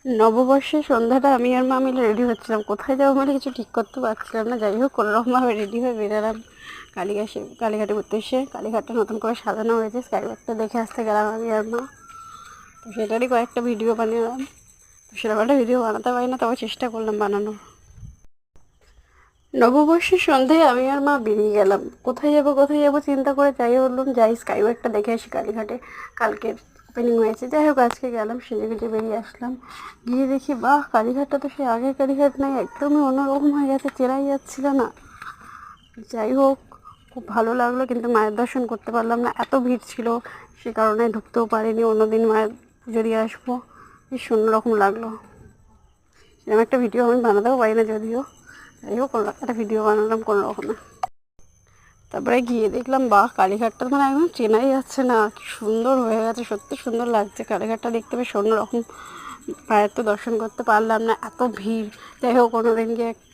নববর্ষের সন্ধ্যাটা আমি আর মা মিলে রেডি হচ্ছিলাম, কোথায় যাবো মানে কিছু ঠিক করতে পারছিলাম না। যাই হোক কোনোরকমভাবে রেডি হয়ে বেরালাম কালীঘাটের উদ্দেশ্যে। কালীঘাটটা নতুন করে সাজানো হয়েছে, স্কাইওয়াকটা দেখে আসতে গেলাম আমি আর মা। তো সেটারই কয়েকটা ভিডিও বানিয়েলাম। তো সেরকম একটা ভিডিও বানাতে পারি না, তবে চেষ্টা করলাম বানানোর। নববর্ষের সন্ধ্যায় আমি আর মা বেরিয়ে গেলাম। কোথায় যাবো চিন্তা করে যাই বললাম যাই স্কাইওয়াকটা দেখে আসি কালীঘাটে, কালকে ওপেনিং হয়েছে। যাই হোক আজকে গেলাম, সেজে গুজে বেরিয়ে আসলাম। গিয়ে দেখি বাহ, কালীঘাটটা তো সেই আগের কালীঘাট নাই, একদমই অন্যরকম হয়ে গেছে, চেনাই যাচ্ছিল না। যাই হোক খুব ভালো লাগলো, কিন্তু মায়ের দর্শন করতে পারলাম না, এত ভিড় ছিল, সে কারণে ঢুকতেও পারিনি। অন্যদিন মায়ের পুজো দিয়ে আসবো। বেশ অন্যরকম লাগলো। এরকম একটা ভিডিও আমি বানাতেও পারি না যদিও, যাই হোক একটা ভিডিও বানালাম কোনো রকমে। তারপরে গিয়ে দেখলাম বাহ, কালীঘাটটা মানে একদম চেনাই যাচ্ছে না, কি সুন্দর হয়ে গেছে, সত্যি সুন্দর লাগছে কালীঘাটটা দেখতে, বেশ অন্যরকম। মায়ের তো দর্শন করতে পারলাম না, এত ভিড়। যাই হোক অন্যদিন গিয়ে